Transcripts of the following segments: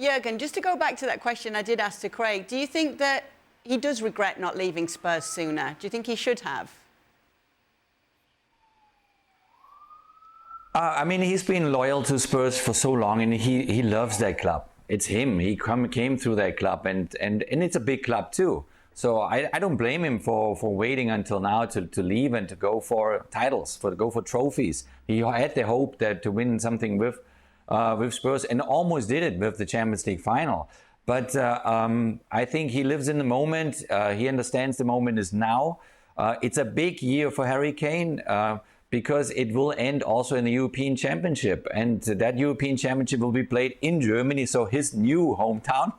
Jurgen, just to go back to that question I did ask to Craig, do you think that he does regret not leaving Spurs sooner? Do you think he should have? I mean, he's been loyal to Spurs for so long, and he loves that club. It's him. He came through that club, and it's a big club too. So I don't blame him for waiting until now to leave and to go for titles, to go for trophies. He had the hope that to win something with Spurs, and almost did it with the Champions League final. But I think he lives in the moment. He understands the moment is now. It's a big year for Harry Kane because it will end also in the European Championship. And that European Championship will be played in Germany, so his new hometown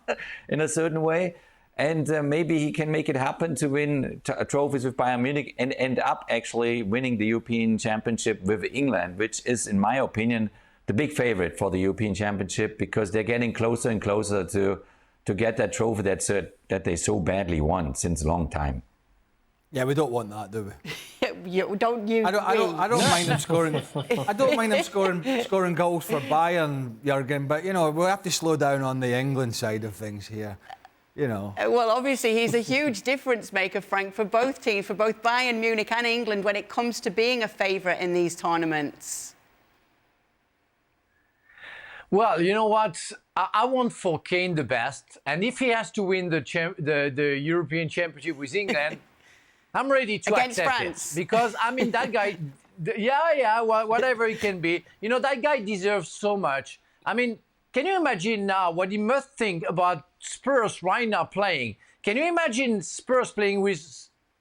in a certain way. And maybe he can make it happen to win trophies with Bayern Munich and end up actually winning the European Championship with England, which is, in my opinion, the big favorite for the European Championship, because they're getting closer and closer to get that trophy that they so badly want since a long time. Yeah, we don't want that, do we? I don't mind them scoring. I don't mind them scoring goals for Bayern, Jurgen. But you know, we'll have to slow down on the England side of things here. You know. Well, obviously, he's a huge difference maker, Frank, for both teams, for both Bayern Munich and England, when it comes to being a favourite in these tournaments. Well, you know what? I want for Kane the best, and if he has to win the European Championship with England, I'm ready to Against accept France. it, because I mean that guy. Whatever he can be, you know, that guy deserves so much. I mean, can you imagine now what he must think about Spurs right now playing? Can you imagine Spurs playing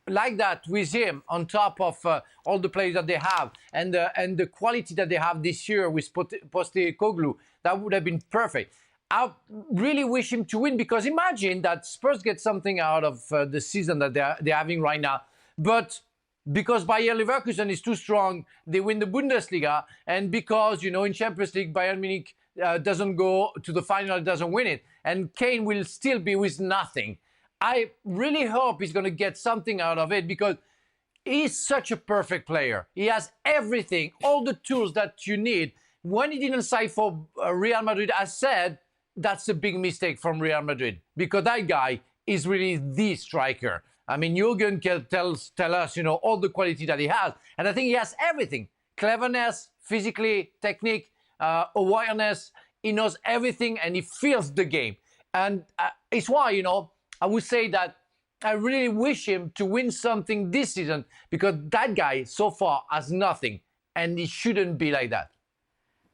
like that with him on top of all the players that they have and the quality that they have this year with Postecoglou? That would have been perfect. I really wish him to win, because imagine that Spurs get something out of the season that they're having right now. But because Bayer Leverkusen is too strong, they win the Bundesliga. And because, you know, in Champions League, Bayern Munich doesn't go to the final, doesn't win it. And Kane will still be with nothing. I really hope he's going to get something out of it, because he's such a perfect player. He has everything, all the tools that you need. When he didn't sign for Real Madrid, I said, that's a big mistake from Real Madrid, because that guy is really the striker. I mean, Jurgen can tell us, you know, all the quality that he has. And I think he has everything. Cleverness, physically, technique, awareness. He knows everything, and he feels the game. And it's why, you know, I would say that I really wish him to win something this season, because that guy so far has nothing, and he shouldn't be like that.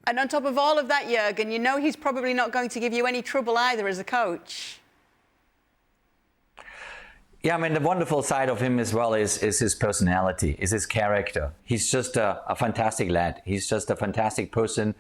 And on top of all of that, Jurgen, you know he's probably not going to give you any trouble either as a coach. Yeah, I mean, the wonderful side of him as well is his personality, is his character. He's just a fantastic lad. He's just a fantastic person.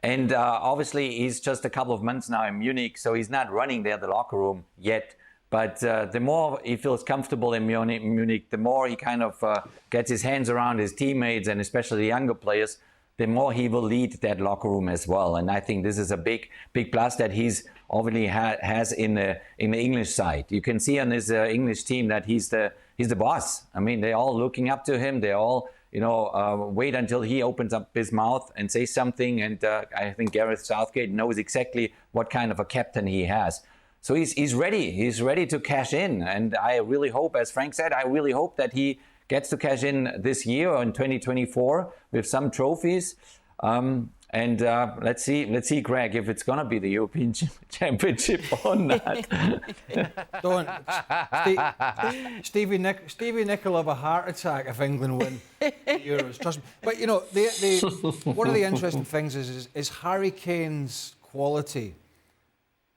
And obviously, he's just a couple of months now in Munich, so he's not running there, the locker room yet. But the more he feels comfortable in Munich, the more he kind of gets his hands around his teammates, and especially the younger players, the more he will lead that locker room as well. And I think this is a big plus that he's obviously has in the English side. You can see on his English team that he's the boss. I mean, they're all looking up to him. They're all, you know, wait until he opens up his mouth and says something. And I think Gareth Southgate knows exactly what kind of a captain he has. So he's ready. He's ready to cash in. And I really hope, as Frank said, I really hope that he gets to cash in this year or in 2024 with some trophies. And let's see, Greg, if it's going to be the European Championship or not. Don't. Stevie Nick will have a heart attack if England win Euros. Trust me. But, you know, one of the interesting things is Harry Kane's quality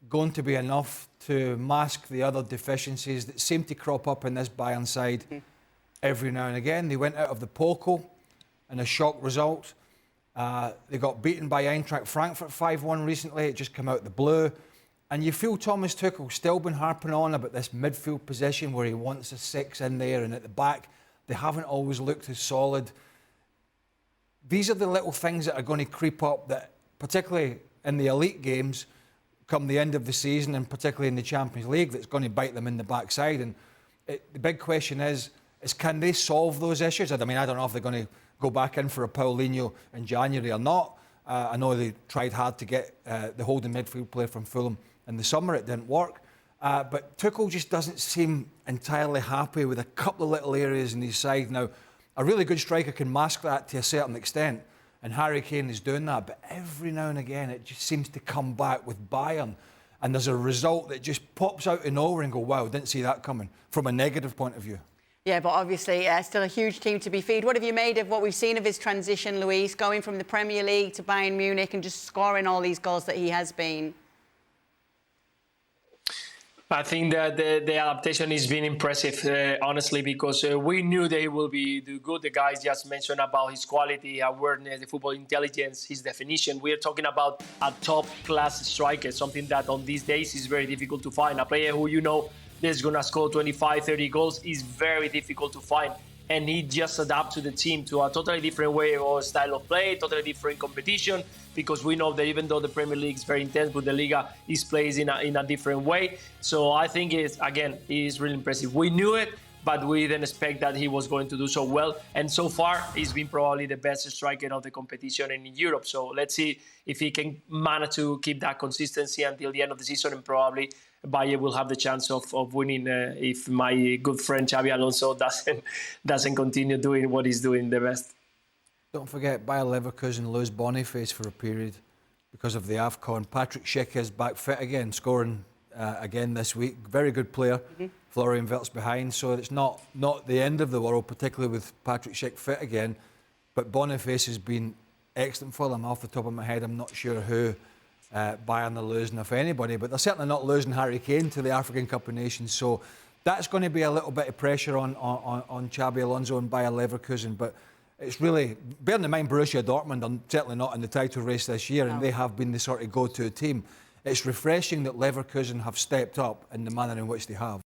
going to be enough to mask the other deficiencies that seem to crop up in this Bayern side every now and again? They went out of the Poco in a shock result. They got beaten by Eintracht Frankfurt 5-1 recently. It just came out the blue. And you feel Thomas Tuchel's still been harping on about this midfield position where he wants a 6 in there, and at the back, they haven't always looked as solid. These are the little things that are going to creep up, that particularly in the elite games come the end of the season, and particularly in the Champions League, that's going to bite them in the backside. And the big question is can they solve those issues? I mean, I don't know if they're going to go back in for a Paulinho in January or not, I know they tried hard to get the holding midfield player from Fulham in the summer. It didn't work. But Tuchel just doesn't seem entirely happy with a couple of little areas in his side. Now, a really good striker can mask that to a certain extent, and Harry Kane is doing that. But every now and again, it just seems to come back with Bayern, and there's a result that just pops out of nowhere and go, wow, didn't see that coming, from a negative point of view. Yeah, but obviously still a huge team to be feed. What have you made of what we've seen of his transition, Luis, going from the Premier League to Bayern Munich and just scoring all these goals that he has been? I think that the adaptation has been impressive, honestly, because we knew that he will be good. The guys just mentioned about his quality, awareness, the football intelligence, his definition. We are talking about a top-class striker, something that on these days is very difficult to find. A player who is going to score 25, 30 goals is very difficult to find. And he just adapts to the team, to a totally different way or style of play, totally different competition, because we know that even though the Premier League is very intense, Bundesliga is played in a different way. So I think it is really impressive. We knew it, but we didn't expect that he was going to do so well. And so far, he's been probably the best striker of the competition in Europe. So let's see if he can manage to keep that consistency until the end of the season, and probably Bayern will have the chance of winning if my good friend Xabi Alonso doesn't continue doing what he's doing the best. Don't forget, Bayer Leverkusen lose Boniface for a period because of the AFCON. Patrick Schick is back fit again, scoring again this week. Very good player. Florian Wirtz behind, so it's not the end of the world, particularly with Patrick Schick fit again. But Boniface has been excellent for them. Off the top of my head, I'm not sure who Bayern are losing, if anybody, but they're certainly not losing Harry Kane to the African Cup of Nations. So that's going to be a little bit of pressure on Xabi Alonso and Bayer Leverkusen. But it's really, bearing in mind Borussia Dortmund are certainly not in the title race this year, and they have been the sort of go-to team. It's refreshing that Leverkusen have stepped up in the manner in which they have.